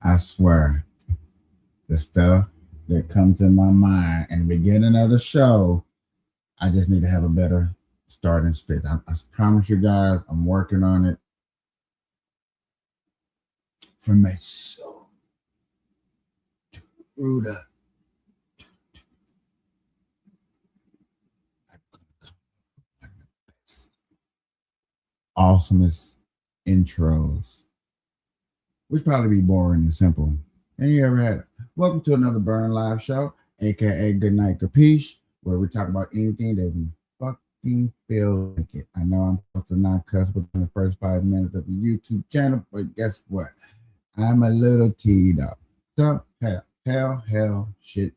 I swear, the stuff that comes in my mind in the beginning of the show, I just need to have a better starting script. I promise you guys, I'm working on it for my soul. Ruda. Awesomest intros, which probably be boring and simple. And you ever had it? Welcome to another Burn Live show, aka Goodnight Kapeash, where we talk about anything that we fucking feel like it. I know I'm supposed to not cuss within the first 5 minutes of the YouTube channel, but guess what? I'm a little teed up. So hell, shit,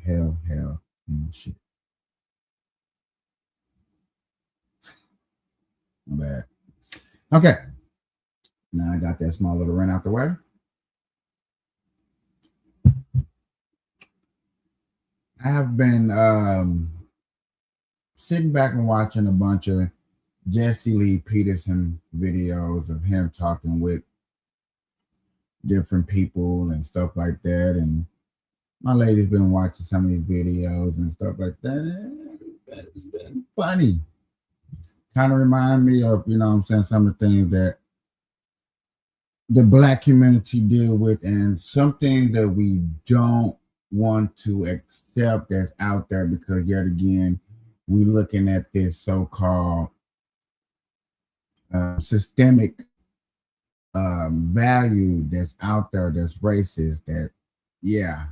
hell, and shit. My bad. Okay. Now I got that small little rant out the way. I have been sitting back and watching a bunch of Jesse Lee Peterson videos of him talking with different people and stuff like that. And my lady's been watching some of these videos and stuff like that. And it's been funny. Kind of remind me of, I'm saying, some of the things that the black community deal with and something that we don't want to accept that's out there, because yet again, we're looking at this so-called systemic value that's out there that's racist, that yeah,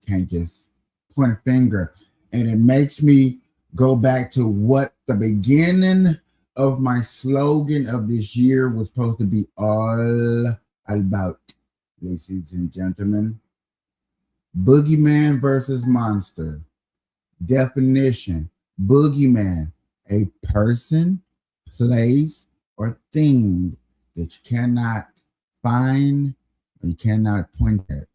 can't just point a finger. And it makes me go back to what the beginning of my slogan of this year was supposed to be all about, ladies and gentlemen. Boogeyman versus monster. Definition: boogeyman, a person, place, or thing that you cannot find or you cannot point at.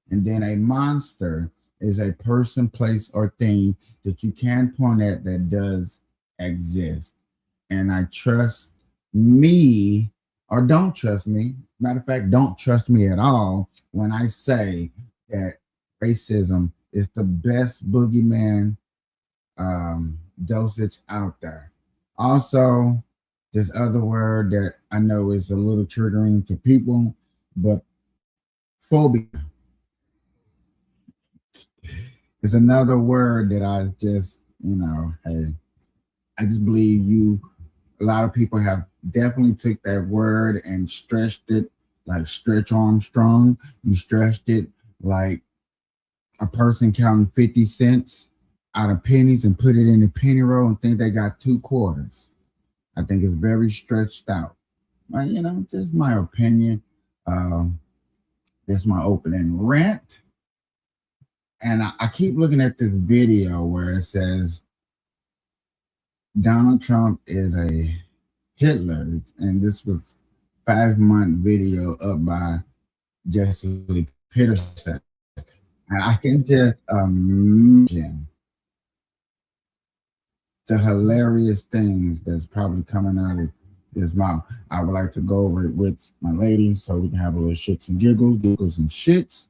And then a monster is a person, place, or thing that you can point at that does exist. And I trust me, or don't trust me. Matter of fact, don't trust me at all when I say that racism is the best boogeyman dosage out there. Also, this other word that I know is a little triggering to people, but phobia is another word that I just, hey, I just believe a lot of people have definitely took that word and stretched it like Stretch Armstrong. You stretched it like a person counting 50 cents out of pennies and put it in the penny roll and think they got 2 quarters. I think it's very stretched out. Just my opinion. That's my opening rant. And I keep looking at this video where it says Donald Trump is a Hitler. And this was 5-month video up by Jesse Lee Peterson. And I can just imagine the hilarious things that's probably coming out of his mouth. I would like to go over it with my ladies so we can have a little shits and giggles and shits,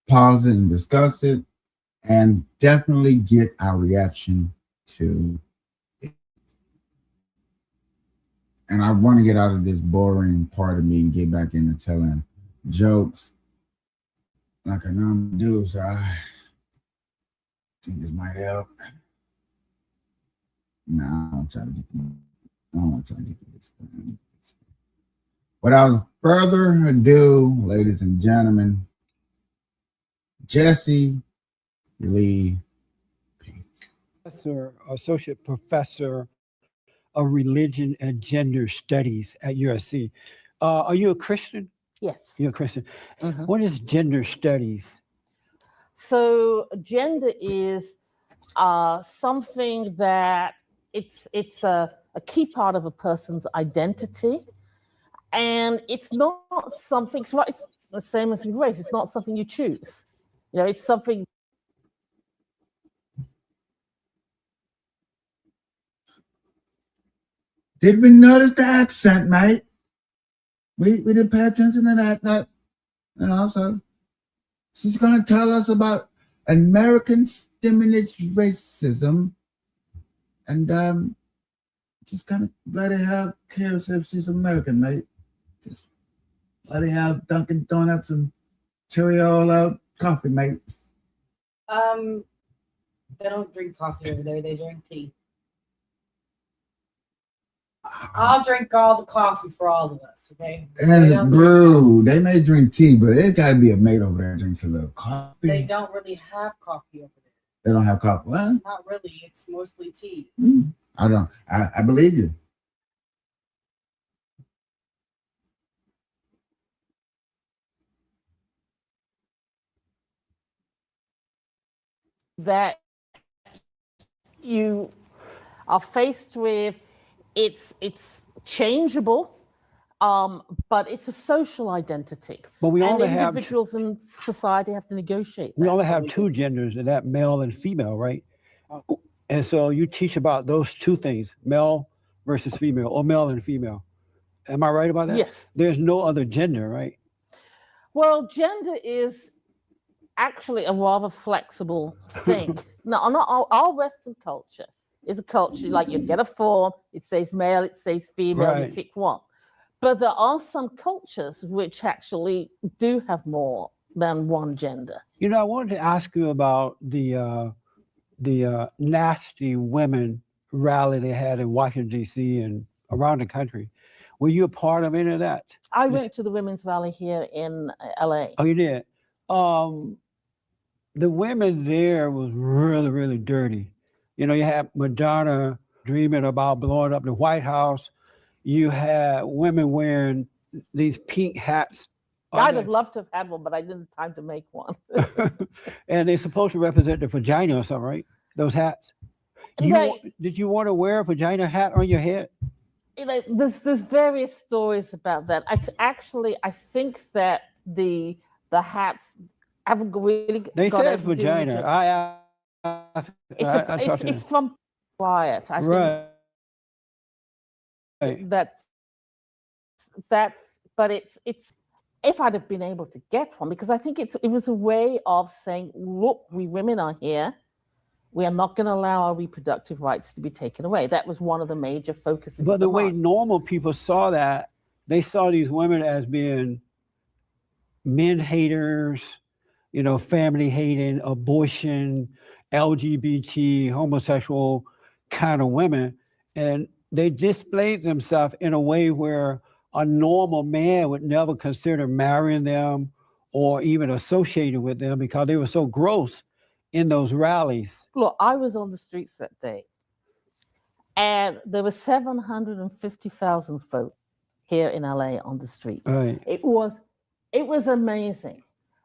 pause it and discuss it, and definitely get our reaction to it. And I want to get out of this boring part of me and get back into telling jokes like I normally do. So I think this might help. No, I don't try to get. I don't want to try to get this. Without further ado, ladies and gentlemen, Jesse Lee Peterson. Professor, associate professor of religion and gender studies at USC. Are you a Christian? Yes. You're a Christian. What is gender studies? So gender is something that it's a key part of a person's identity, and it's not something. It's the same as with race. It's not something you choose. It's something. Did we notice the accent, mate? We didn't pay attention to that. No. And also, she's going to tell us about American feminist racism. And just kind of bloody hell cares if she's American, mate. Just bloody hell Dunkin' Donuts and Cheerio out coffee, mate. They don't drink coffee over there. They drink tea. I'll drink all the coffee for all of us, okay? And bro, they may drink tea, but it got to be a mate over there that drinks a little coffee. They don't really have coffee over there. They don't have coffee. Well, not really. It's mostly tea. I believe you. That you are faced with, it's changeable, but it's a social identity. But we and only have individuals in society have to negotiate. We that. only have two genders, and that male and female, right? And so you teach about those two things, male versus female, or male and female. Am I right about that? Yes. There's no other gender, right? Well, gender is actually a rather flexible thing. No, not all Western culture is a culture like you get a form, it says male, it says female, Right. you tick one. But there are some cultures which actually do have more than one gender. You know, I wanted to ask you about the nasty women rally they had in Washington, D.C. and around the country. Were you a part of any of that? I went to the women's rally here in LA. Oh, you did? The women there was really, really dirty. You know, you had Madonna dreaming about blowing up the White House. You had women wearing these pink hats. I'd have loved to have had one, but I didn't have time to make one. And they're supposed to represent the vagina or something, right? Those hats. Did you want to wear a vagina hat on your head? You know, there's various stories about that. I think that the hats haven't really. They got said everything vagina. It's from Wyatt. I right. think that's. But it's. If I'd have been able to get one, because I think it was a way of saying, look, we women are here. We are not going to allow our reproductive rights to be taken away. That was one of the major focuses. But the way normal people saw that, they saw these women as being men haters, you know, family hating, abortion, LGBT, homosexual kind of women. And they displayed themselves in a way where a normal man would never consider marrying them or even associating with them because they were so gross in those rallies. Look, I was on the streets that day, and there were 750,000 folk here in LA on the street. Right. It was amazing,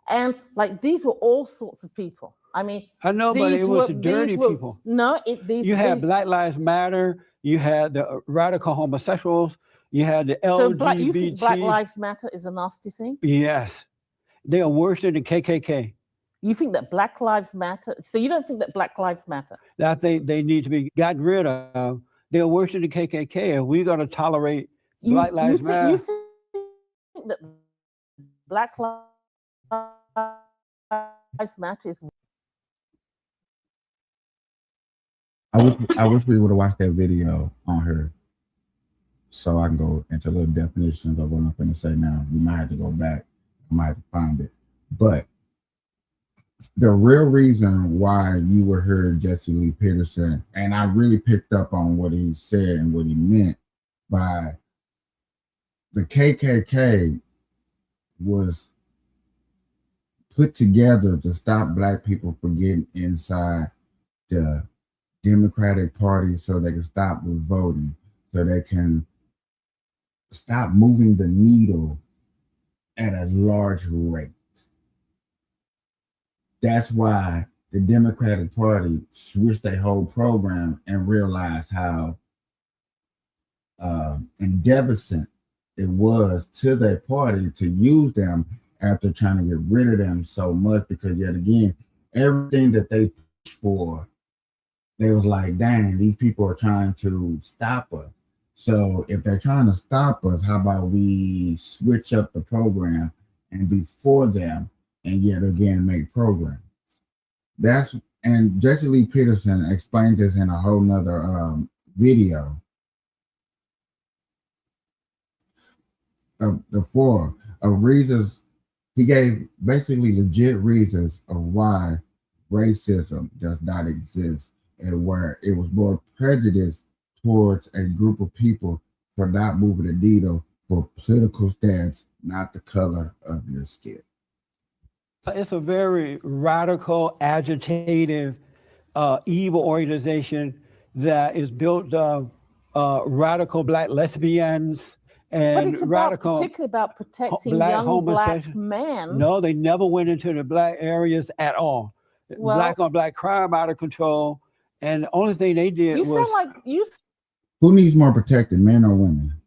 and like these were all sorts of people. I mean, I know, but it was dirty people. No, you had Black Lives Matter. You had the radical homosexuals. You had the LGBT. You think Black Lives Matter is a nasty thing? Yes, they are worse than the KKK. You think that Black Lives Matter? So you don't think that Black Lives Matter? That they need to be gotten rid of. They're worse than the KKK. Are we going to tolerate Black Lives Matter? You think that Black Lives Matter is? I wish we would have watched that video on her, so I can go into little definitions of what I'm going to say now. We might have to go back. I might have to find it, but the real reason why you were heard Jesse Lee Peterson, and I really picked up on what he said and what he meant by the KKK was put together to stop Black people from getting inside the Democratic Party so they can stop voting, so they can stop moving the needle at a large rate. That's why the Democratic Party switched their whole program and realized how indebascent it was to their party to use them after trying to get rid of them so much, because yet again, everything that they pushed for, they was like, dang, these people are trying to stop us. So if they're trying to stop us, how about we switch up the program and be for them, and yet again make programs. That's and Jesse Lee Peterson explained this in a whole nother video of the four of reasons. He gave basically legit reasons of why racism does not exist, and where it was more prejudice towards a group of people for not moving the needle for political stance, not the color of your skin. It's a very radical, agitative, evil organization that is built of radical black lesbians But and it's radical particularly about protecting black young black homosexuals. men. No, they never went into the black areas at all. Well, black on black crime out of control, and the only thing they did you was sound like you. Who needs more protected, men or women?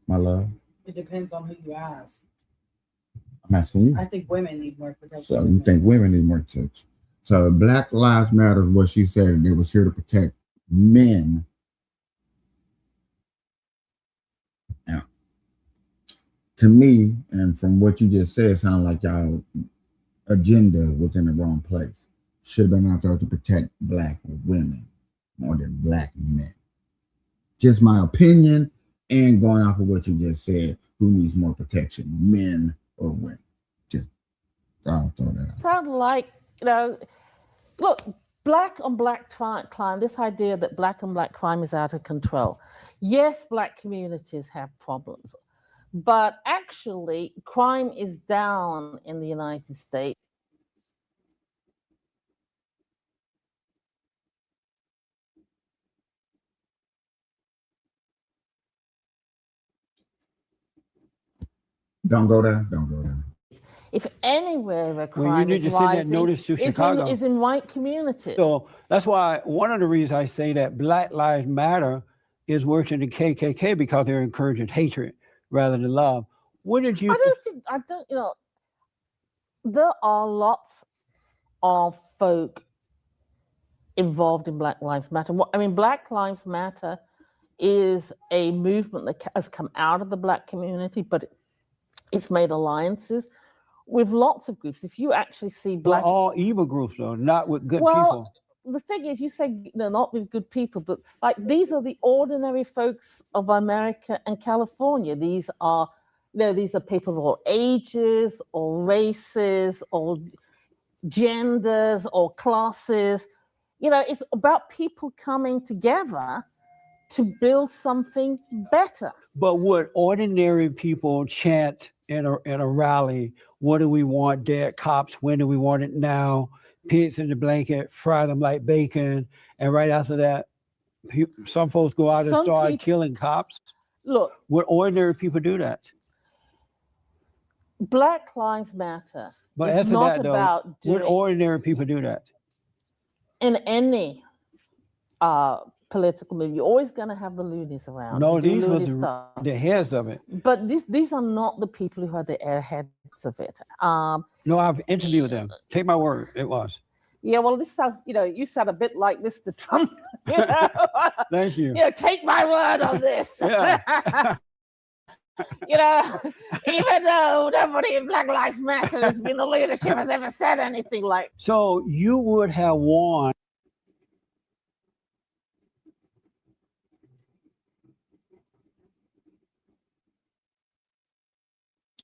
My love. It depends on who you ask. I'm asking you. I think women need more protection. So you think women need more protection? So Black Lives Matter, what she said, they was here to protect men. Now, to me, and from what you just said, it sounded like y'all agenda was in the wrong place. Should have been out there to protect black women more than black men. Just my opinion, and going off of what you just said, who needs more protection, men or women? Just I'll throw that out. Sound like, look, black on black crime, this idea that black on black crime is out of control. Yes, black communities have problems, but actually crime is down in the United States. Don't go there. Don't go there. If anywhere where Well, you crime need is to send that rising, notice to Chicago. is in white communities. So that's why one of the reasons I say that Black Lives Matter is worse than the KKK, because they're encouraging hatred rather than love. What did you? There are lots of folk involved in Black Lives Matter. Black Lives Matter is a movement that has come out of the black community, but it's made alliances with lots of groups. If you actually see black, all evil groups though, not with good people. The thing is, you say not with good people, but like these are the ordinary folks of America and California. These are people of all ages, all races, all genders, all classes. It's about people coming together to build something better. But would ordinary people chant in a rally, what do we want? Dead cops, when do we want it now? Pigs in the blanket, fry them like bacon. And right after that, some folks go out and start killing cops. Look, would ordinary people do that? Black Lives Matter. But as to that though, would ordinary people do that? In any political movement, you're always going to have the loonies around. No, these were the heads of it. But these are not the people who are the airheads of it. No, I've interviewed them. Take my word, it was. Yeah, well, this sounds, you sound a bit like Mr. Trump. Thank you. Take my word on this. Yeah. Even though nobody in Black Lives Matter has been the leadership has ever said anything like. So you would have won.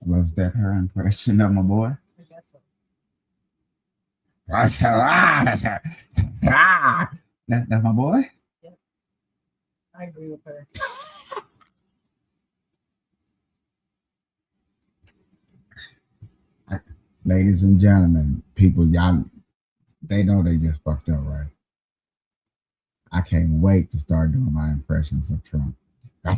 Was that her impression of my boy? I guess so. That's my boy? Yeah. I agree with her. Ladies and gentlemen, people, y'all, they know they just fucked up, right? I can't wait to start doing my impressions of Trump. Nah,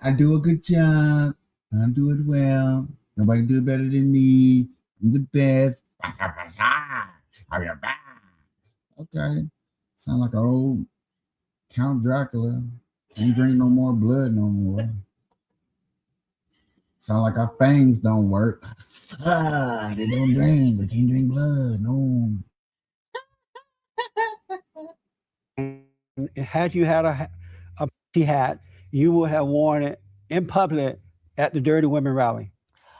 I do a good job. I do it well. Nobody do it better than me. I'm the best. Okay. Sound like an old Count Dracula. Ain't drink no more blood no more. Sound like our fangs don't work. They don't drink. We can't drink blood. No. Had you had a pussy hat, you would have worn it in public at the Dirty Women rally.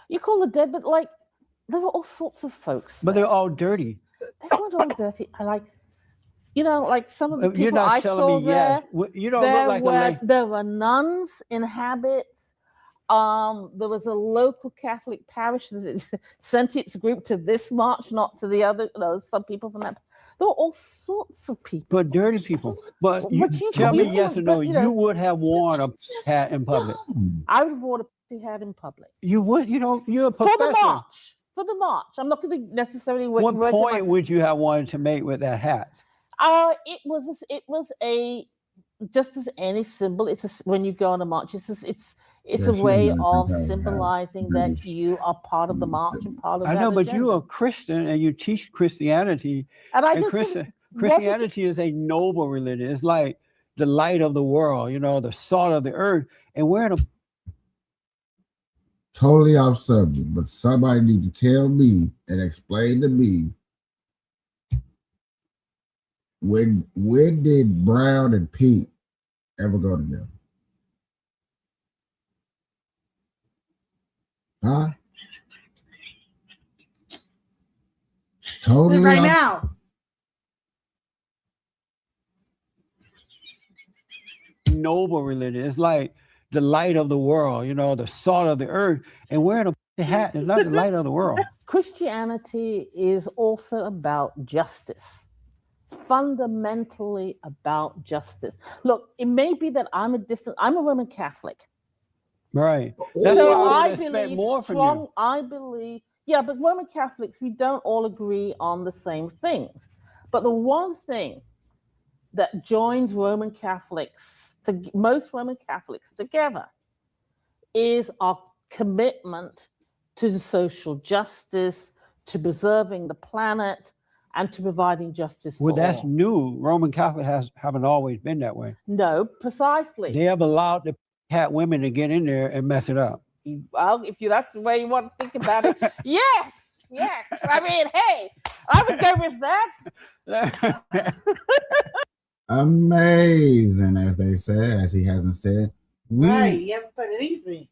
You call it dead, but like there were all sorts of folks. But they're all dirty. They weren't all dirty. I like, you know, like some of the You're people not I telling saw me there. yes. You don't look like a lady. There were nuns in habits. There was a local Catholic parish that sent its group to this march, not to the other. Some people from that. There were all sorts of people. But dirty people. But you tell me yes or no, you would have worn a hat in public. I would have worn a pussy hat in public. You would, you're a professor. For the march. I'm not going to necessarily. What point would you have wanted to make with that hat? It was a just as any symbol. When you go on a march, it's a way of symbolizing that you are part of the march and part of. I know, but you're a Christian and you teach Christianity. And Christianity is a noble religion. It's like the light of the world, the salt of the earth, and we're in a totally off subject, but somebody need to tell me and explain to me where did brown and pink ever go together? Huh? Totally right now. Noble religion. It's like the light of the world, the salt of the earth, and wearing a hat is not the light of the world. Christianity is also about justice, fundamentally about justice. Look, it may be that I'm a Roman Catholic. Right. That's so why I expect more from you. I believe, yeah, but Roman Catholics, we don't all agree on the same things. But the one thing that joins most Roman Catholics together is our commitment to social justice, to preserving the planet, and to providing justice for all. That's new. Roman Catholics haven't always been that way. No, precisely. They have allowed the cat women to get in there and mess it up. Well, that's the way you want to think about it. Yes. I mean, hey, I would go with that. Amazing, as they say, as he hasn't said. Right, you haven't said anything.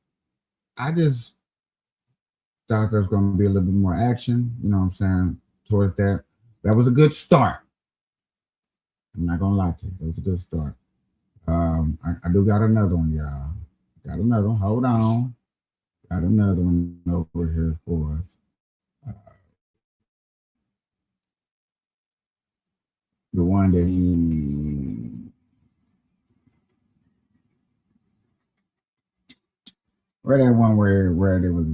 I just thought there was going to be a little bit more action, towards that. That was a good start. I'm not going to lie to you. That was a good start. I do got another one, y'all. Got another one. Hold on. Got another one over here for us. The one that that one where it was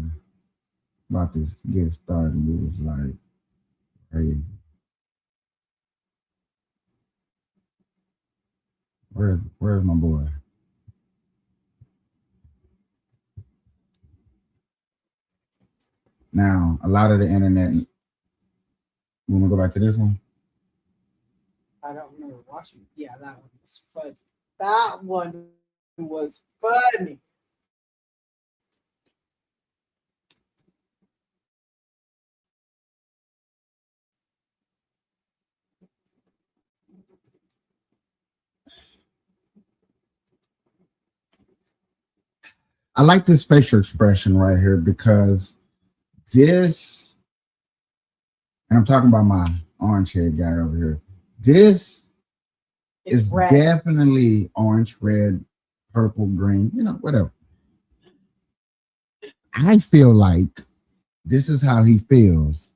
about to get started, it was like, hey, where's my boy? Now, a lot of the internet. You want to go back to this one? I don't remember watching. Yeah, that one was fun. That one was funny. I like this facial expression right here because this, and I'm talking about my orange haired guy over here. This is red. Definitely orange, red, purple, green, whatever. I feel like this is how he feels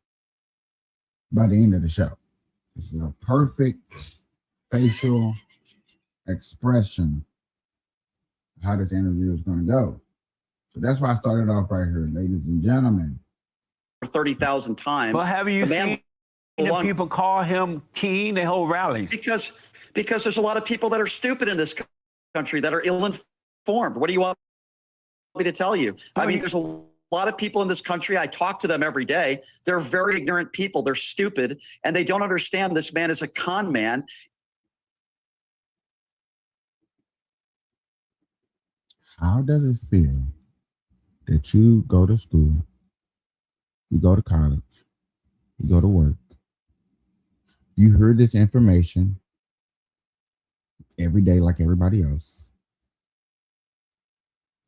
by the end of the show. This is a perfect facial expression of how this interview is going to go. So that's why I started off right here, ladies and gentlemen. 30,000 times. Well, have you seen the people call him king? They hold rallies. Because there's a lot of people that are stupid in this country that are ill-informed. What do you want me to tell you? I mean, there's a lot of people in this country. I talk to them every day. They're very ignorant people. They're stupid, and they don't understand this man is a con man. How does it feel that you go to school, you go to college, you go to work, you heard this information every day like everybody else,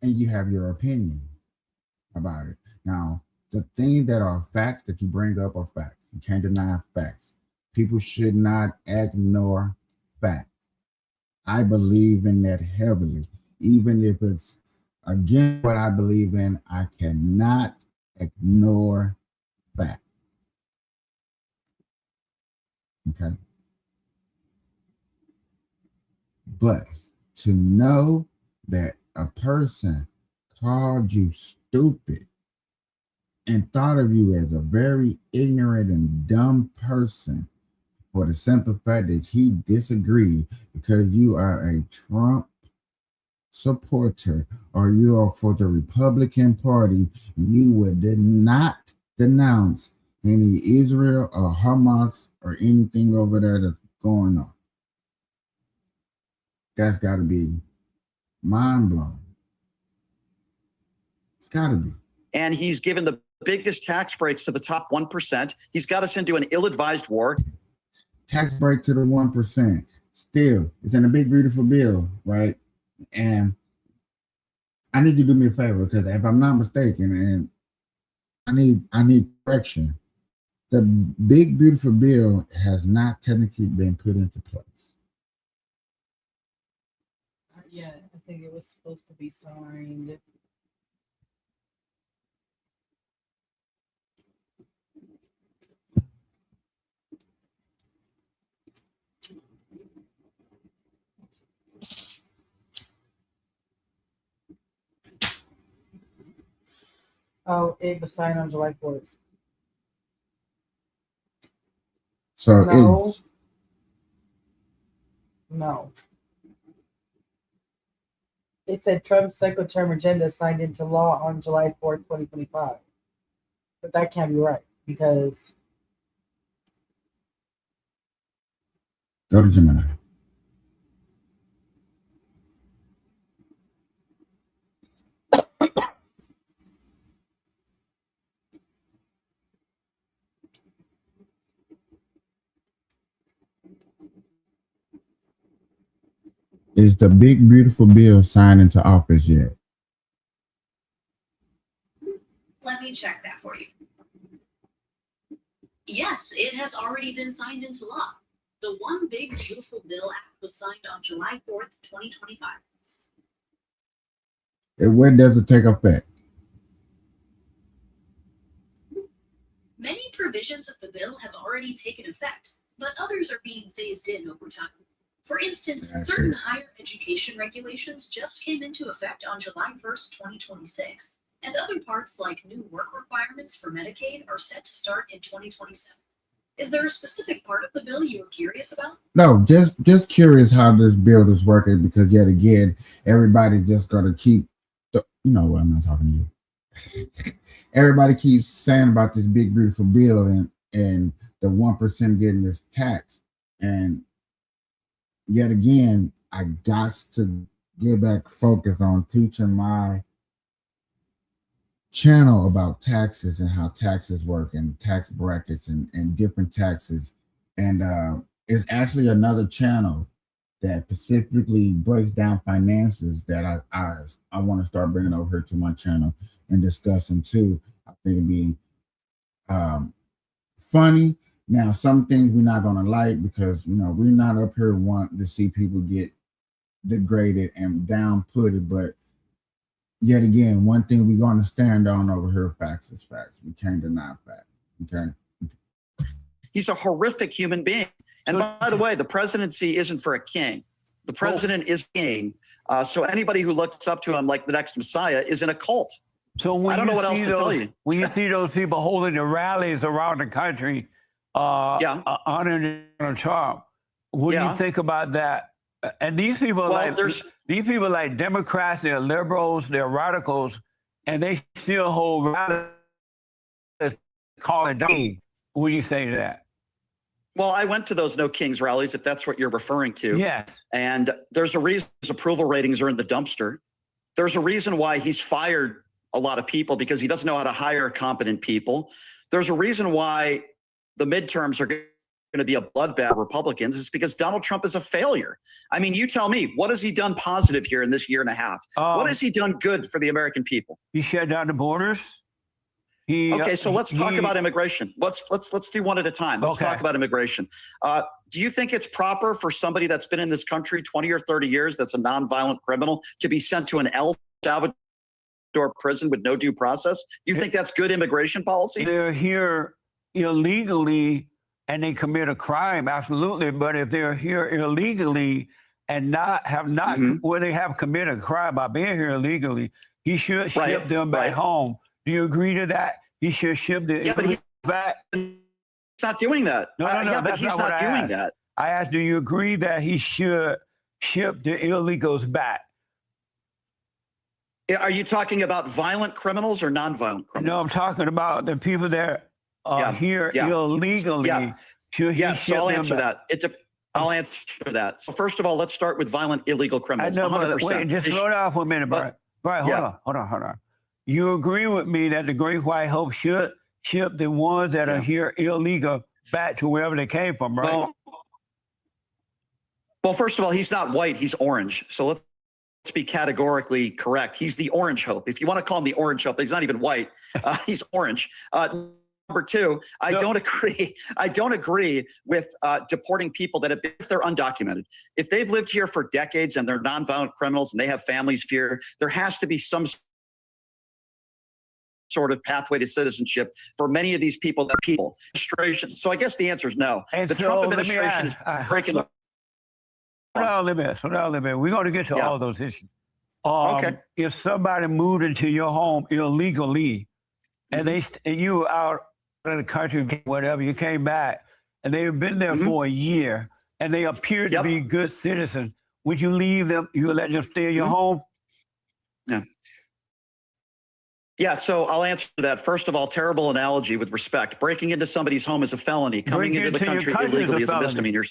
and you have your opinion about it. Now, the things that are facts that you bring up are facts. You can't deny facts. People should not ignore facts. I believe in that heavily. Even if it's against what I believe in, I cannot ignore facts. Okay. But to know that a person called you stupid and thought of you as a very ignorant and dumb person for the simple fact that he disagreed because you are a Trump supporter or you are for the Republican Party and you would not denounce any Israel or Hamas or anything over there that's going on. That's got to be mind blowing. It's got to be. And he's given the biggest tax breaks to the top 1%. He's got us into an ill-advised war. Tax break to the 1%. Still, it's in a big, beautiful bill, right? And I need you to do me a favor because if I'm not mistaken, and I need correction, the big, beautiful bill has not technically been put into place. Yeah, I think it was supposed to be signed. Oh, it was signed on July 4th. So No. No. It said Trump's second term agenda signed into law on July 4th, 2025. But that can't be right because go to Gemini. Is the big, beautiful bill signed into office yet? Let me check that for you. Yes, it has already been signed into law. The One Big Beautiful Bill Act was signed on July 4th, 2025. And when does it take effect? Many provisions of the bill have already taken effect, but others are being phased in over time. For instance, certain higher education regulations just came into effect on July 1st, 2026, and other parts like new work requirements for Medicaid are set to start in 2027. Is there a specific part of the bill you were curious about? No, just curious how this bill is working because yet again, everybody just gonna keep you know what, I'm not talking to you. Everybody keeps saying about this big beautiful bill and the 1% getting this tax. And yet again, I got to get back focused on teaching my channel about taxes and how taxes work and tax brackets and different taxes. And it's actually another channel that specifically breaks down finances that I want to start bringing over here to my channel and discussing too. I think it'd be funny. Now, some things we're not gonna like because you know we're not up here wanting to see people get degraded and down putted, but yet again, one thing we're gonna stand on over here, facts is facts. We can't deny facts. Okay. He's a horrific human being. And by the way, the presidency isn't for a king. The president is king. So anybody who looks up to him like the next Messiah is in a cult. So when I don't know what else to tell you. When you see those people holding the rallies around the country, honoring Donald Trump, what do you think about that? And these people, these people like Democrats, they're liberals, they're radicals, and they still hold rallies calling Dane. What do you say to that? Well, I went to those No Kings rallies, if that's what you're referring to. Yes. And there's a reason his approval ratings are in the dumpster. There's a reason why he's fired a lot of people because he doesn't know how to hire competent people. There's a reason why the midterms are going to be a bloodbath of Republicans. It's because Donald Trump is a failure. I mean, you tell me, what has he done positive here in this year and a half? What has he done good for the American people? He shut down the borders. Okay, so let's talk about immigration. Let's do one at a time. Let's talk about immigration. Do you think it's proper for somebody that's been in this country 20 or 30 years, that's a nonviolent criminal, to be sent to an El Salvador prison with no due process? You think that's good immigration policy? They're here illegally and they commit a crime, absolutely. But if they're here illegally and where they have committed a crime by being here illegally, he should ship them back home. Do you agree to that? He should ship the back. He's not doing that. No, but he's not doing that. I asked, do you agree that he should ship the illegals back? Are you talking about violent criminals or nonviolent criminals? No, I'm talking about the people that are here illegally. Yes, so I'll answer that. I'll answer that. So first of all, let's start with violent illegal criminals. I know, but wait, just slow down for a minute, Brian. Brian, hold on. You agree with me that the Great White Hope should ship the ones that are here illegal back to wherever they came from, right? Well, first of all, he's not white, he's orange. So let's be categorically correct. He's the Orange Hope. If you want to call him the Orange Hope, he's not even white. He's orange. Number two, I don't agree. I don't agree with deporting people that have been, if they're undocumented. If they've lived here for decades and they're nonviolent criminals and they have families here, there has to be some sort of pathway to citizenship for many of these people. So I guess the answer is no. And the Trump administration is breaking the. Hold on a little bit. We're going to get to all those issues. If somebody moved into your home illegally, and you were out of the country, whatever, you came back, and they've been there for a year, and they appear to be good citizens, would you leave them? You would let them stay in your home? Yeah, so I'll answer that. First of all, terrible analogy with respect. Breaking into somebody's home is a felony. Coming into the country illegally is a misdemeanor.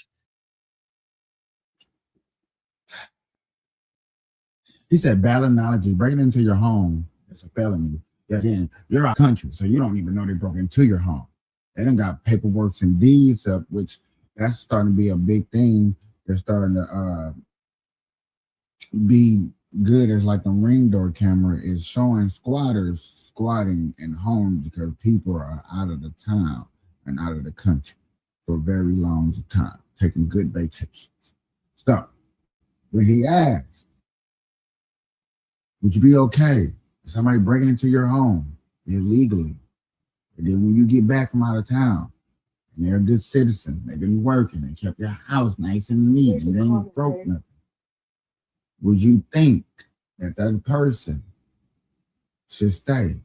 He said bad analogy. Breaking into your home is a felony. Then you're out of country, so you don't even know they broke into your home. They done got paperwork and deeds up, which that's starting to be a big thing. They're starting to be good as like the ring door camera is showing squatters squatting in homes because people are out of the town and out of the country for a very long time, taking good vacations. So when he asked, would you be okay if somebody breaking into your home illegally, and then when you get back from out of town and they're good citizens, they've been working and kept your house nice and neat and then broke nothing, would you think that that person should stay?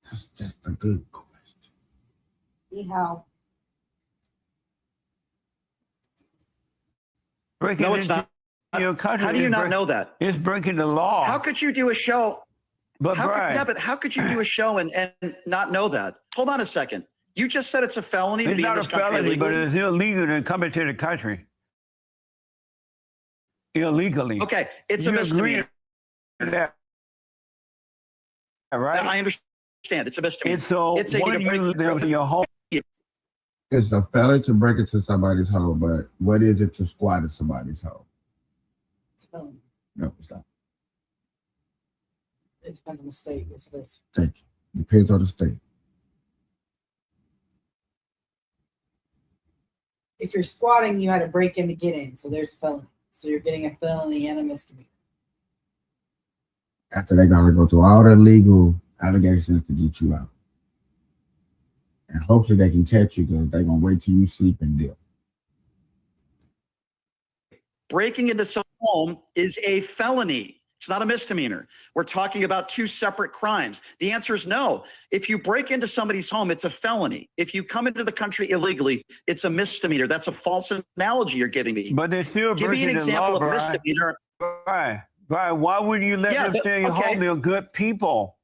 That's just a good question. How? No, it's not. How do you not know that? It's breaking the law. How could you do a show? But how could you do a show and not know that? Hold on a second. You just said it's a felony to be in this country illegally. But it's illegal to come into the country illegally. Okay, it's a misdemeanor. Right? I understand. It's a misdemeanor. And so it's when you live in your home. It's a felony to break into somebody's home, but what is it to squat in somebody's home? It's a felony. No, it's not. It depends on the state. Yes, it is. Thank you. Depends on the state. If you're squatting, you had to break in to get in, so there's a felony. So you're getting a felony and a misdemeanor. After they gotta go through all the legal allegations to get you out. And hopefully they can catch you because they're gonna wait till you sleep and deal. Breaking into someone's home is a felony. It's not a misdemeanor. We're talking about two separate crimes. The answer is no. If you break into somebody's home, it's a felony. If you come into the country illegally, it's a misdemeanor. That's a false analogy you're giving me. But they're still Give me an example of a misdemeanor. Right. Why wouldn't you let them stay in your home? They're good people.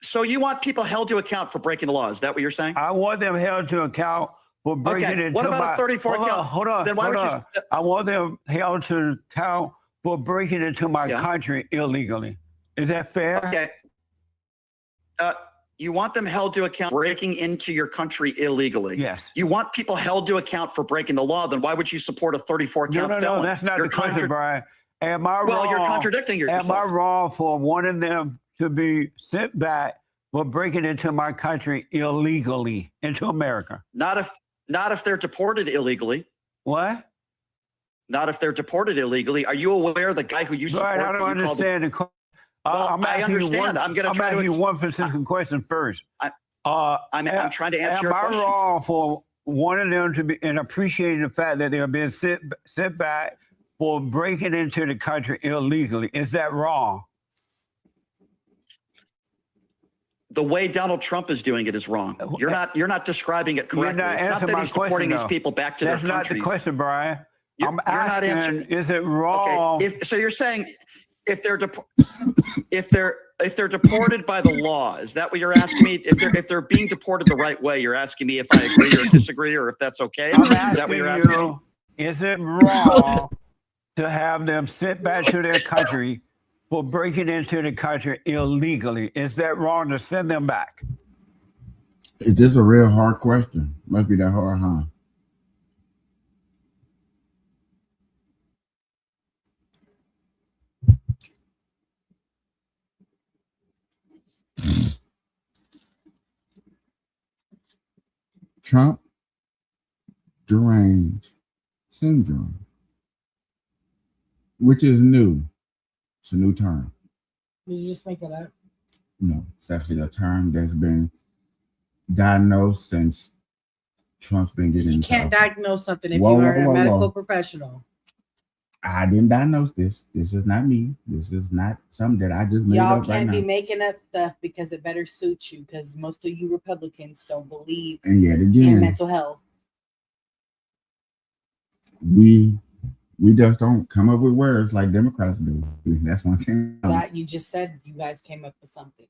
So you want people held to account for breaking the law? Is that what you're saying? I want them held to account for breaking into What about a 34 count? Hold on. Then why would you? I want them held to account for breaking into my country illegally. Is that fair? Okay. You want them held to account for breaking into your country illegally. Yes. You want people held to account for breaking the law, then why would you support a 34-count felon? No, that's not the question, Brian. Am I wrong? Well, you're contradicting yourself. Am I wrong for wanting them to be sent back for breaking into my country illegally, into America? Not if they're deported illegally. What? Not if they're deported illegally. Are you aware the guy who you support? Right, I don't understand the question. Well, I understand. I'm going to try to you one specific question first. I'm trying to answer your question. Am I wrong for wanting them to be and appreciating the fact that they're being sent back for breaking into the country illegally? Is that wrong? The way Donald Trump is doing it is wrong. You're not describing it correctly. It's not that he's deporting these people back to their countries. That's not the question, Brian. I'm You're not answering. Is it wrong? Okay. So you're saying if they're deported by the law, is that what you're asking me? If they're being deported the right way, you're asking me if I agree or disagree, or if that's okay? Is that what you're asking me? Is it wrong to have them sent back to their country for breaking into the country illegally? Is that wrong to send them back? Is this a real hard question? Must be that hard, huh? Trump deranged syndrome, which is new. It's a new term. Did you just make it up? No, it's actually a term that's been diagnosed since Trump's been getting. You can't diagnose something if you are a medical professional. I didn't diagnose this. This is not me. This is not something that I just made up right now. Y'all can't be making up stuff because it better suit you, because most of you Republicans don't believe in mental health. We just don't come up with words like Democrats do. That's one thing. That you just said you guys came up with something.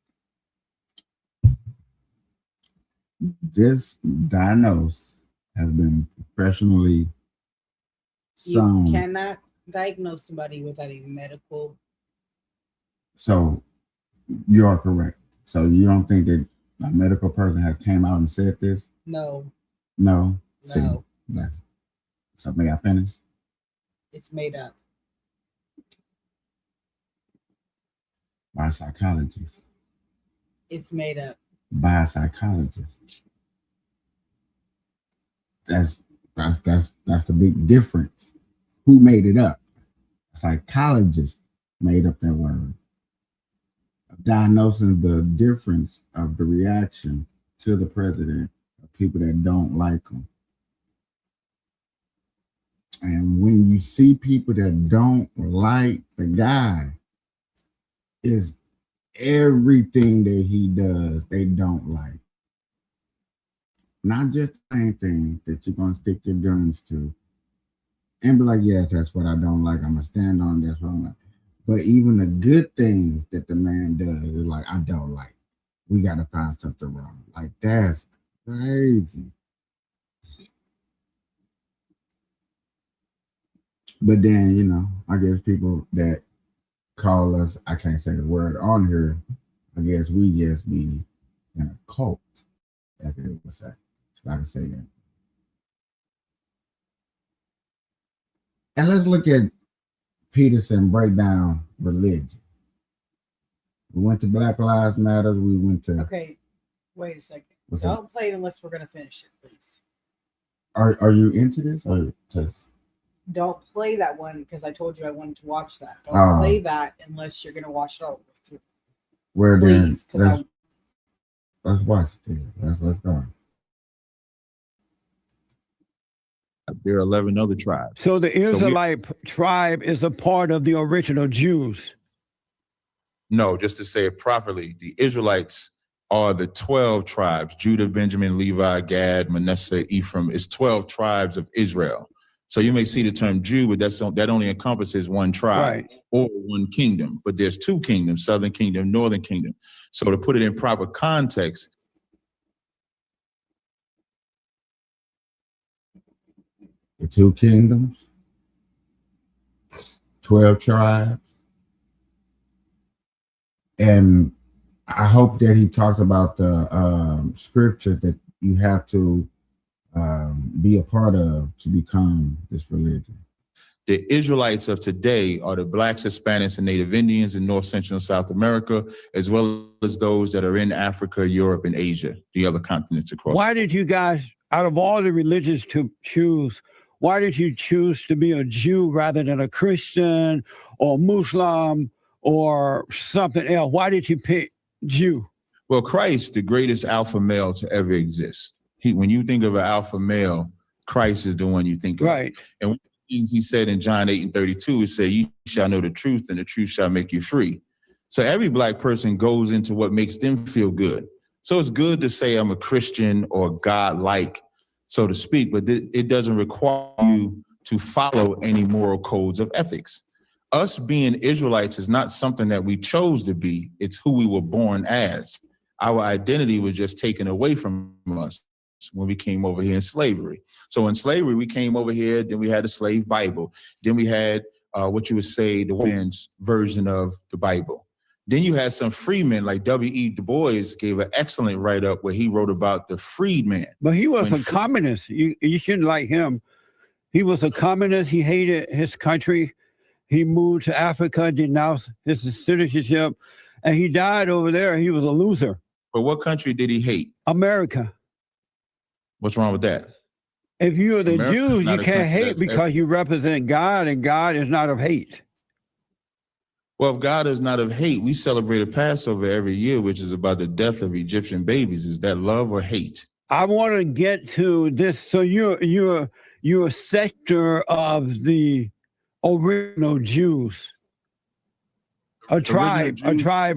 This diagnosis has been professionally sound. You cannot diagnose somebody without a medical. So you are correct. So you don't think that a medical person has came out and said this? No. No. No. See, so may I finish? It's made up. By a psychologist. It's made up. By a psychologist. That's the big difference. Who made it up? A psychologist made up that word. Diagnosing the difference of the reaction to the president of people that don't like him. And when you see people that don't like the guy, is everything that he does they don't like. Not just the same thing that you're going to stick your guns to and be like, yeah, that's what I don't like. I'm going to stand on that's what I'm like. But even the good things that the man does is like, I don't like. We got to find something wrong. Like, that's crazy. But then, I guess people that call us, I can't say the word on here, I guess we just be in a cult, as they would say. If I can say that. And let's look at Peterson break down religion. We went to Black Lives Matter. We went to. Okay, wait a second. Don't play it unless we're gonna finish it, please. Are you into this? Or because don't play that one because I told you I wanted to watch that. Don't play that unless you're gonna watch it all the way through. Where please, then? Let's watch it. Let's go. There are 11 other tribes. So the Israelite tribe is a part of the original Jews. No, just to say it properly, the Israelites are the 12 tribes: Judah, Benjamin, Levi, Gad, Manasseh, Ephraim. It's 12 tribes of Israel. So you may see the term Jew, but that only encompasses one tribe or one kingdom. But there's two kingdoms: Southern Kingdom, Northern Kingdom. So to put it in proper context, the two kingdoms. 12 tribes. And I hope that he talks about the scriptures that you have to be a part of to become this religion. The Israelites of today are the Blacks, Hispanics, and Native Indians in North, Central, and South America, as well as those that are in Africa, Europe, and Asia, the other continents across. Why did you guys, out of all the religions to choose, why did you choose to be a Jew rather than a Christian or Muslim or something else? Why did you pick Jew? Well, Christ, the greatest alpha male to ever exist. When you think of an alpha male, Christ is the one you think of. Right. And one of the things he said in John 8:32, it said, "You shall know the truth, and the truth shall make you free." So every Black person goes into what makes them feel good. So it's good to say I'm a Christian or God-like, so to speak, but it doesn't require you to follow any moral codes of ethics. Us being Israelites is not something that we chose to be. It's who we were born as. Our identity was just taken away from us when we came over here in slavery. So in slavery, we came over here, then we had a slave Bible. Then we had what you would say the women's version of the Bible. Then you had some freedmen like W.E. Du Bois gave an excellent write-up where he wrote about the freedman. But he was a communist. You shouldn't like him. He was a communist. He hated his country. He moved to Africa, denounced his citizenship, and he died over there. He was a loser. But what country did he hate? America. What's wrong with that? If you're the America's Jews, not you a can't country hate that's because you represent God, and God is not of hate. Well, if God is not of hate, we celebrate a Passover every year, which is about the death of Egyptian babies. Is that love or hate? I want to get to this. So you're a sector of the original Jews, a tribe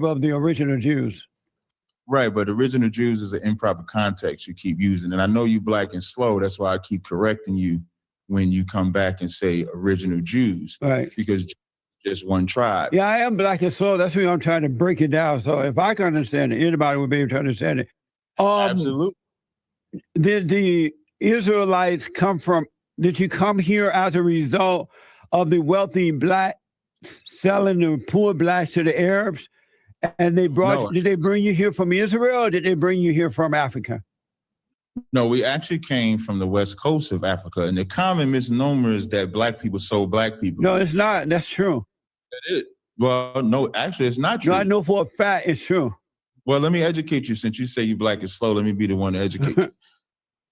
of the original Jews. Right, but original Jews is an improper context you keep using. And I know you Black and slow. That's why I keep correcting you when you come back and say original Jews. Right. Because just one tribe. Yeah, I am Black and slow. That's why I'm trying to break it down. So if I can understand it, anybody would be able to understand it. Absolutely. Did the Israelites did you come here as a result of the wealthy Black selling the poor Blacks to the Arabs? And did they bring you here from Israel or did they bring you here from Africa? No, we actually came from the west coast of Africa. And the common misnomer is that Black people sold Black people. No, it's not. That's true. That is. Well, no, actually, it's not true. No, I know for a fact it's true. Well, let me educate you. Since you say you Black and slow, let me be the one to educate you.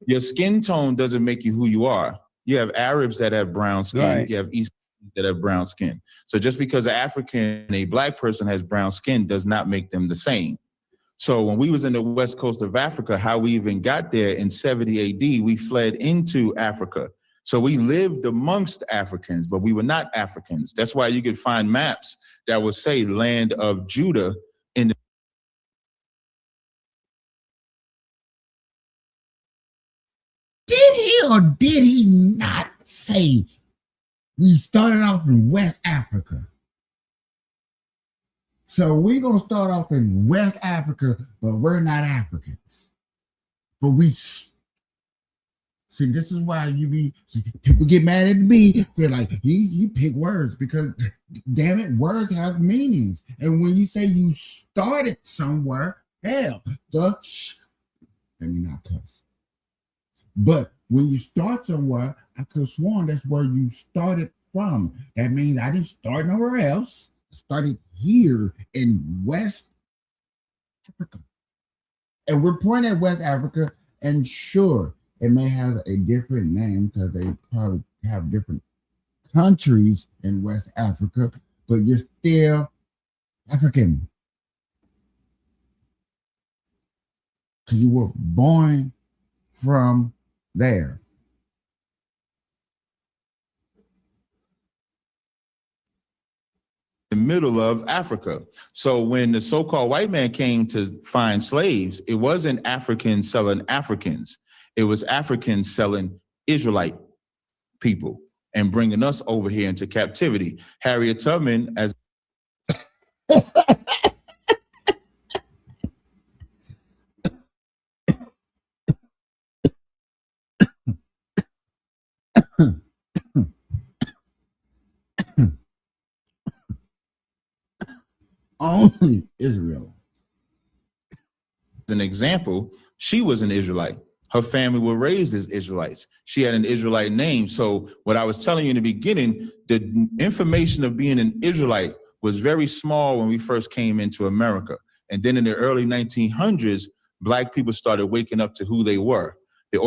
Your skin tone doesn't make you who you are. You have Arabs that have brown skin. Right. You have East that have brown skin. So just because an African, a Black person has brown skin does not make them the same. So when we was in the west coast of Africa, how we even got there in 70 AD, we fled into Africa. So we lived amongst Africans, but we were not Africans. That's why you could find maps that would say land of Judah in the Did he or did he not say we started off in West Africa? So we're going to start off in West Africa, but we're not Africans. But see, this is why people get mad at me. They're like, you pick words because, damn it, words have meanings. And when you say you started somewhere, hell, let me not cuss. But when you start somewhere, I could have sworn that's where you started from. That means I didn't start nowhere else. I started here in West Africa. And we're pointing at West Africa, and sure, it may have a different name because they probably have different countries in West Africa, but you're still African. Because you were born from there. The middle of Africa. So when the so-called white man came to find slaves, it wasn't Africans selling Africans. It was Africans selling Israelite people and bringing us over here into captivity. Harriet Tubman, as only Israel. As an example, she was an Israelite. Her family were raised as Israelites. She had an Israelite name. So what I was telling you in the beginning, the information of being an Israelite was very small when we first came into America. And then in the early 1900s, Black people started waking up to who they were. The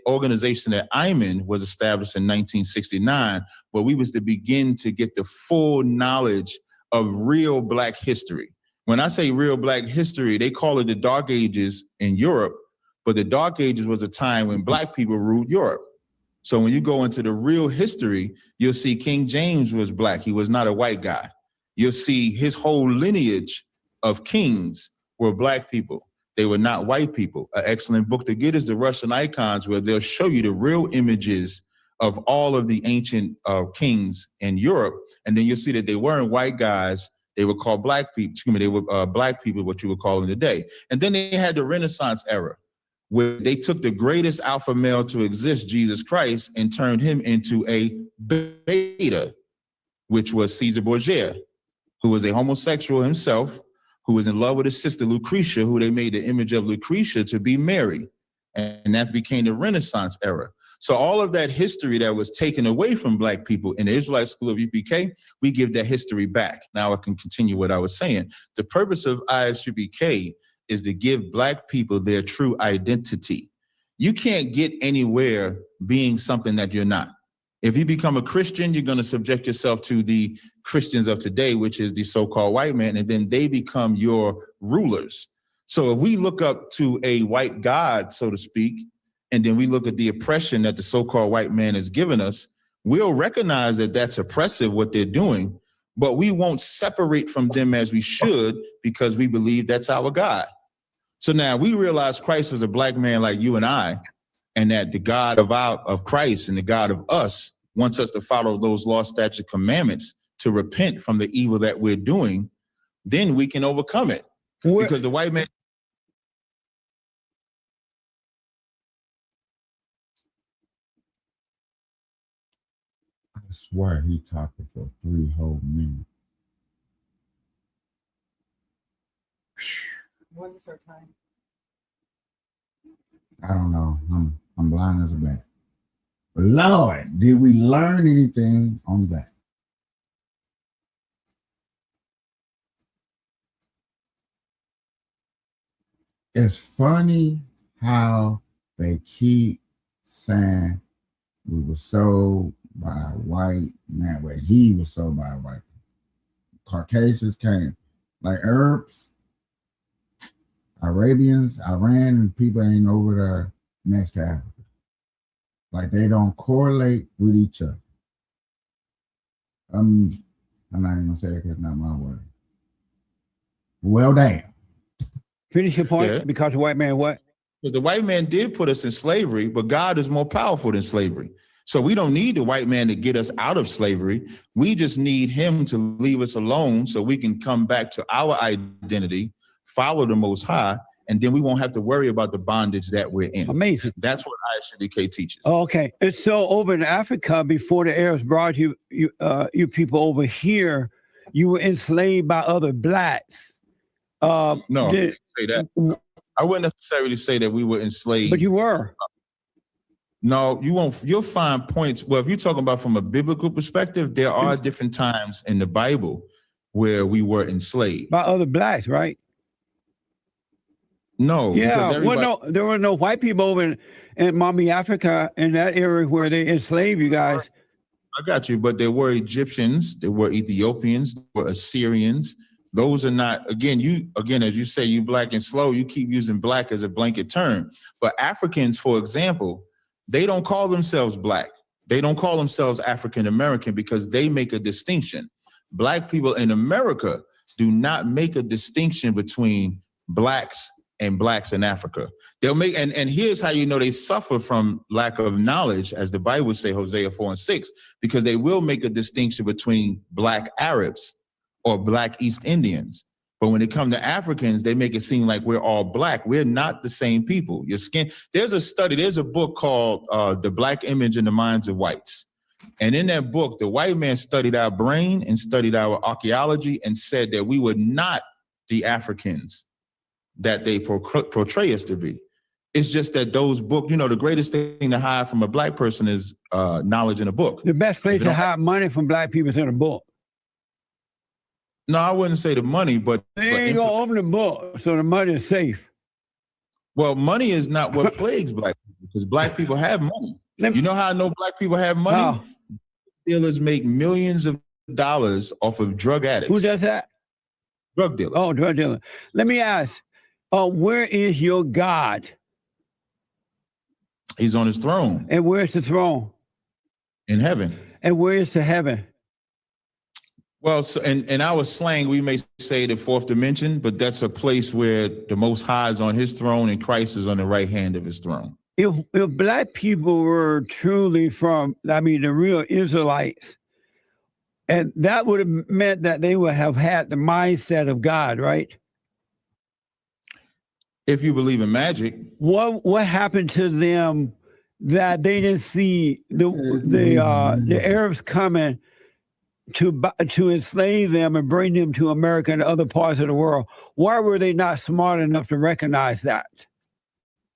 organization that I'm in was established in 1969, where we was to begin to get the full knowledge of real Black history. When I say real Black history, they call it the Dark Ages in Europe, but the Dark Ages was a time when Black people ruled Europe. So when you go into the real history, you'll see King James was Black. He was not a white guy. You'll see his whole lineage of kings were Black people. They were not white people. An excellent book to get is The Russian Icons, where they'll show you the real images of all of the ancient kings in Europe. And then you'll see that they weren't white guys. They were called Black people. Excuse me, they were Black people, what you would call them today. And then they had the Renaissance era, where they took the greatest alpha male to exist, Jesus Christ, and turned him into a beta, which was Caesar Borgia, who was a homosexual himself, who was in love with his sister Lucretia, who they made the image of Lucretia to be Mary. And that became the Renaissance era. So all of that history that was taken away from Black people in the Israelite School of UPK, we give that history back. Now I can continue what I was saying. The purpose of ISUPK is to give Black people their true identity. You can't get anywhere being something that you're not. If you become a Christian, you're going to subject yourself to the Christians of today, which is the so-called white man, and then they become your rulers. So if we look up to a white God, so to speak, and then we look at the oppression that the so-called white man has given us, we'll recognize that that's oppressive, what they're doing, but we won't separate from them as we should because we believe that's our God. So now we realize Christ was a Black man like you and I, and that the God of Christ and the God of us wants us to follow those law, statute, commandments to repent from the evil that we're doing, then we can overcome it. Because the white man. I swear he talking for 3 whole minutes. What is our time? I don't know. I'm blind as a bat. But Lord, did we learn anything on that? It's funny how they keep saying we were sold by a white man. Well, he was sold by a white man. Caucasians came like Arabs, Arabians, Iran, and people ain't over there next to Africa. Like they don't correlate with each other. I'm not even gonna say it because it's not my word. Well, damn. Finish your point. Yeah. Because the white man what? Because the white man did put us in slavery, but God is more powerful than slavery. So we don't need the white man to get us out of slavery. We just need him to leave us alone so we can come back to our identity, follow the Most High, and then we won't have to worry about the bondage that we're in. Amazing. That's what ISUPK teaches. Oh, okay. And so over in Africa, before the Arabs brought you people over here, you were enslaved by other blacks. No, I didn't say that. I wouldn't necessarily say that we were enslaved. But you were. No, you won't. You'll find points. Well, if you're talking about from a biblical perspective, there are different times in the Bible where we were enslaved. By other blacks, right? No. Yeah. Well, no, there were no white people over in Mommy Africa in that area where they enslaved you guys. I got you. But there were Egyptians, there were Ethiopians, there were Assyrians. Those are not, again, as you say, you black and slow, you keep using black as a blanket term. But Africans, for example, they don't call themselves black. They don't call themselves African American because they make a distinction. Black people in America do not make a distinction between blacks in Africa. They'll make, and here's how you know they suffer from lack of knowledge, as the Bible say, Hosea 4:6, because they will make a distinction between black Arabs or black East Indians. But when it comes to Africans, they make it seem like we're all black. We're not the same people. Your skin, there's a book called The Black Image in the Minds of Whites. And in that book, the white man studied our brain and studied our archaeology and said that we were not the Africans that they portray us to be. It's just that those books, the greatest thing to hide from a black person is knowledge in a book. The best place to hide money from black people is in a book. No, I wouldn't say the money, but they ain't gonna open the book, so the money is safe. Well, money is not what plagues black people, because black people have money. You know how I know black people have money? How? Dealers make millions of dollars off of drug addicts. Who does that? Drug dealers. Oh, drug dealers. Let me ask, where is your God? He's on his throne. And where's the throne? In heaven. And where is the heaven? Well, so in our slang, we may say the fourth dimension, but that's a place where the Most High is on his throne and Christ is on the right hand of his throne. If black people were truly the real Israelites, and that would have meant that they would have had the mindset of God, right? If you believe in magic. What happened to them that they didn't see the Arabs coming to enslave them and bring them to America and other parts of the world? Why were they not smart enough to recognize that?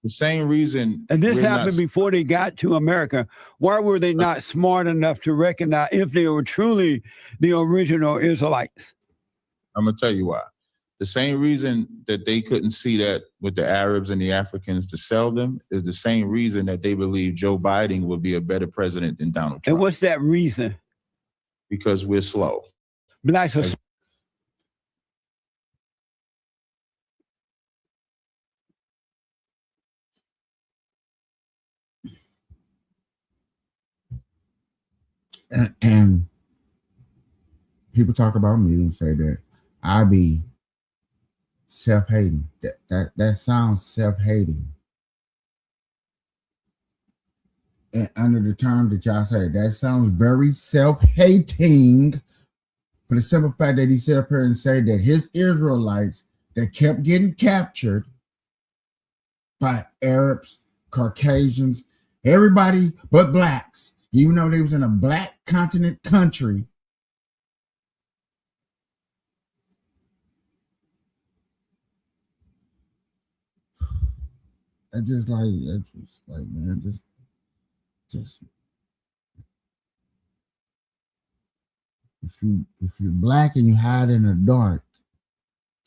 The same reason. And this happened before they got to America. Why were they not smart enough to recognize if they were truly the original Israelites? I'm going to tell you why. The same reason that they couldn't see that with the Arabs and the Africans to sell them is the same reason that they believe Joe Biden would be a better president than Donald Trump. And what's that reason? Because we're slow. Blacks are and people talk about me and say that I be self-hating. That sounds self-hating. And under the term that y'all say, that sounds very self-hating, for the simple fact that he sit up here and say that his Israelites that kept getting captured by Arabs, Caucasians, everybody but blacks, even though they was in a black continent country, that's just like, man, just if you're black and you hide in the dark,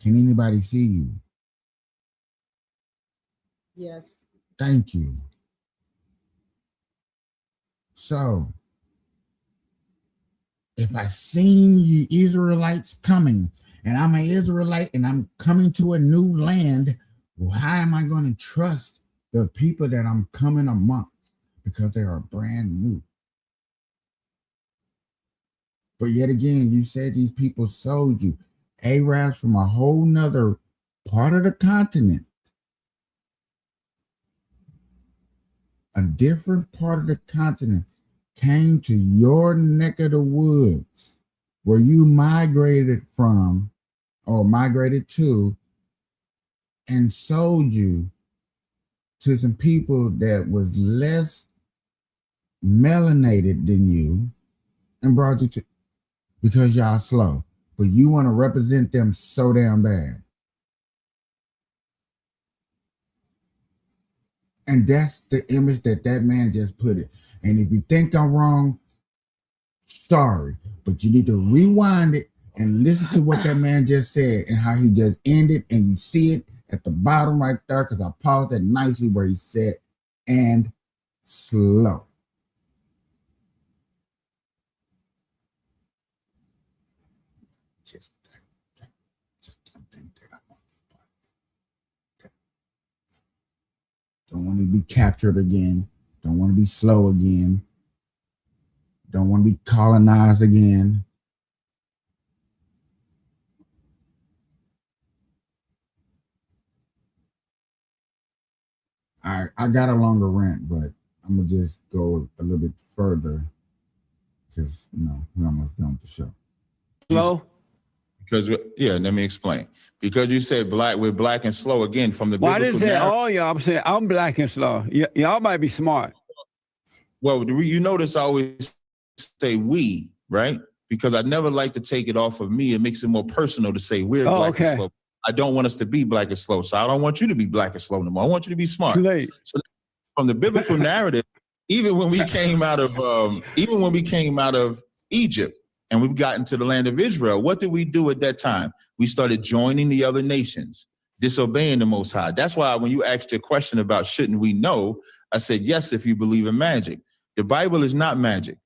can anybody see you? Yes. Thank you. So, if I seen you Israelites coming, and I'm an Israelite and I'm coming to a new land, well, how am I going to trust the people that I'm coming amongst? Because they are brand new. But yet again, you said these people sold you. Arabs from a whole nother part of the continent, a different part of the continent, came to your neck of the woods where you migrated from or migrated to, and sold you to some people that was less melanated than you, and brought you to, because y'all slow, but you want to represent them so damn bad. And that's the image that man just put it. And if you think I'm wrong, sorry, but you need to rewind it and listen to what that man just said and how he just ended, and you see it at the bottom right there, because I paused it nicely where he said, and slow. Just don't think that I want to be part of it. Don't want to be captured again. Don't want to be slow again. Don't want to be colonized again. I got a longer rant, but I'm gonna just go a little bit further because we're almost done with the show. Slow? Because let me explain. Because you said we're black and slow again from the. Well, I didn't say all y'all. I'm saying I'm black and slow. Y'all might be smart. Well, you notice I always say we, right? Because I never like to take it off of me. It makes it more personal to say we're black and slow. I don't want us to be black and slow. So I don't want you to be black and slow no more. I want you to be smart. So from the biblical narrative, even when we came out of Egypt and we got into the land of Israel, what did we do at that time? We started joining the other nations, disobeying the Most High. That's why when you asked your question about shouldn't we know, I said, yes, if you believe in magic. The Bible is not magic.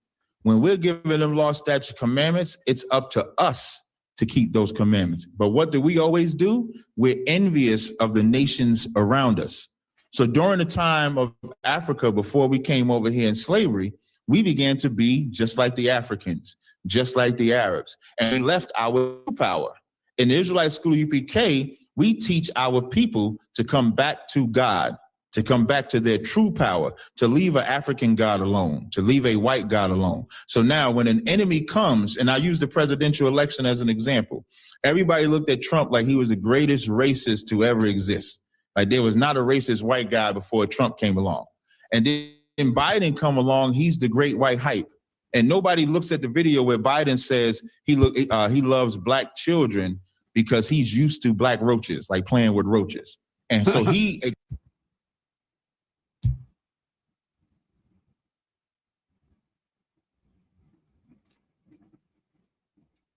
When we're giving them law, statutes, commandments, it's up to us to keep those commandments. But what do we always do? We're envious of the nations around us. So during the time of Africa, before we came over here in slavery, we began to be just like the Africans, just like the Arabs, and we left our power. In the Israelite School UPK, we teach our people to come back to God, to come back to their true power, to leave an African God alone, to leave a white God alone. So now when an enemy comes, and I use the presidential election as an example, everybody looked at Trump like he was the greatest racist to ever exist. Like there was not a racist white guy before Trump came along. And then Biden come along, he's the great white hype. And nobody looks at the video where Biden says he loves black children because he's used to black roaches, like playing with roaches. And so he...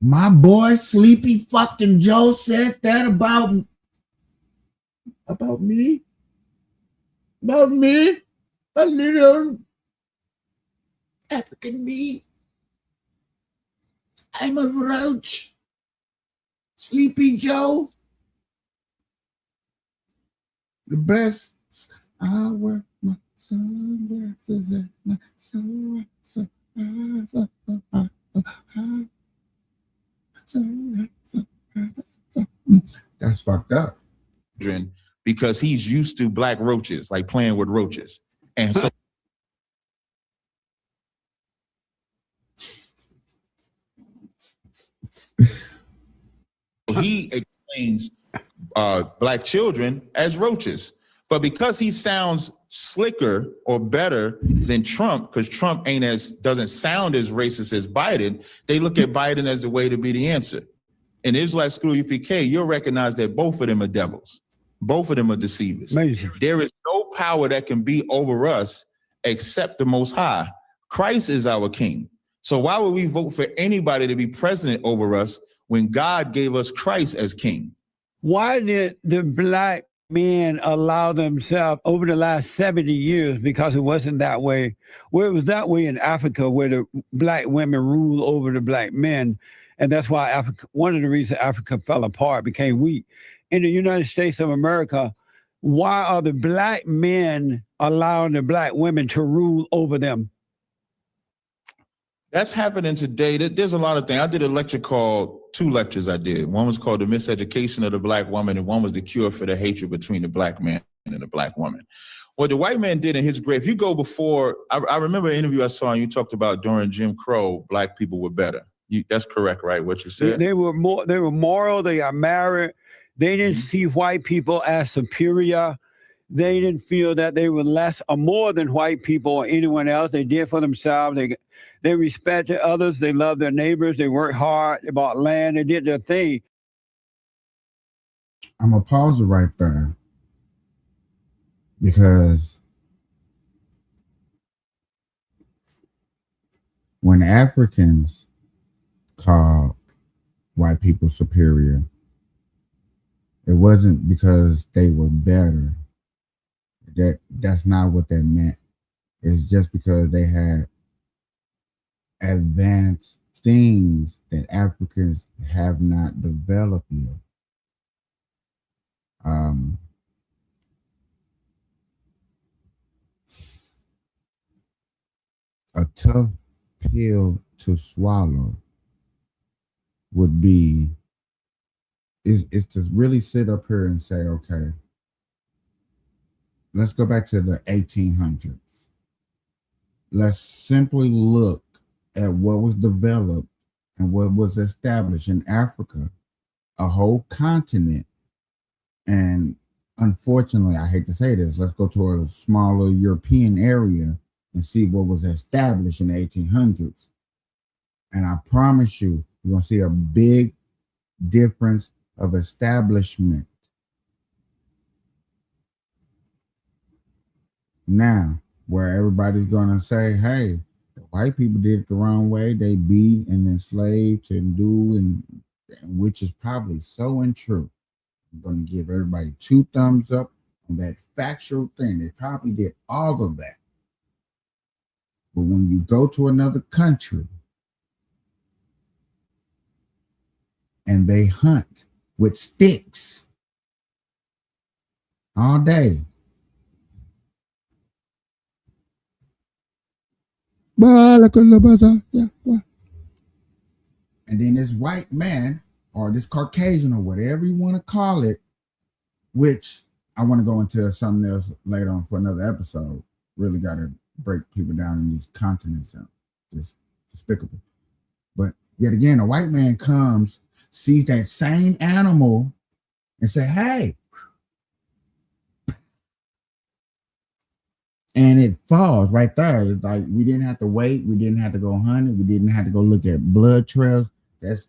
My boy Sleepy fucking Joe said that about me. About me? A little African me. I'm a roach. Sleepy Joe. The best. I wear my sunglasses and my that's fucked up. Because he's used to black roaches, like playing with roaches. And so he explains black children as roaches. But because he sounds slicker or better than Trump, because Trump doesn't sound as racist as Biden, they look at Biden as the way to be the answer. In Israelite School UPK, you'll recognize that both of them are devils. Both of them are deceivers. Amazing. There is no power that can be over us except the Most High. Christ is our king. So why would we vote for anybody to be president over us when God gave us Christ as king? Why did the black men allow themselves over the last 70 years, because it wasn't that way, where it was that way in Africa, where the black women rule over the black men. And that's why Africa, one of the reasons Africa fell apart, became weak. In the United States of America, why are the black men allowing the black women to rule over them? That's happening today. There's a lot of things. I did a lecture two lectures I did. One was called The Miseducation of the Black Woman, and one was The Cure for the Hatred Between the Black Man and the Black Woman. What the white man did in his grave, if you go before, I remember an interview I saw, and you talked about during Jim Crow, black people were better. That's correct, right, what you said? They were moral, they are married. They didn't see white people as superior. They didn't feel that they were less or more than white people or anyone else. They did for themselves. They respected others. They loved their neighbors. They worked hard. They bought land. They did their thing. I'm going to pause it right there, because when Africans called white people superior, it wasn't because they were better. That's not what that meant. It's just because they had advanced things that Africans have not developed yet. A tough pill to swallow would be is to really sit up here and say, okay, let's go back to the 1800s. Let's simply look at what was developed and what was established in Africa, a whole continent. And unfortunately, I hate to say this, let's go to a smaller European area and see what was established in the 1800s. And I promise you, you're going to see a big difference of establishment. Now, where everybody's going to say, hey, the white people did it the wrong way. They beat and enslaved and do, and which is probably so untrue. I'm going to give everybody 2 thumbs up on that factual thing. They probably did all of that. But when you go to another country and they hunt with sticks all day, and then this white man or this Caucasian or whatever you want to call it, which I want to go into something else later on for another episode. Really got to break people down in these continents. Just despicable. But yet again, a white man comes, sees that same animal and say, hey, and it falls right there. It's like we didn't have to wait. We didn't have to go hunt it. We didn't have to go look at blood trails. That's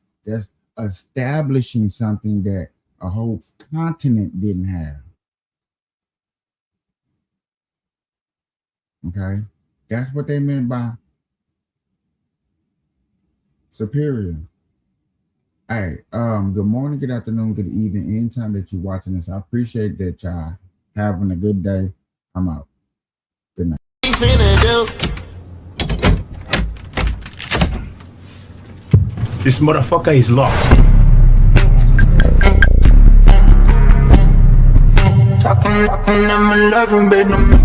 establishing something that a whole continent didn't have. Okay? That's what they meant by superior. Hey, good morning, good afternoon, good evening, anytime that you're watching this. I appreciate that y'all having a good day. I'm out. Good night. This motherfucker is locked. Talking, I'm in love, baby.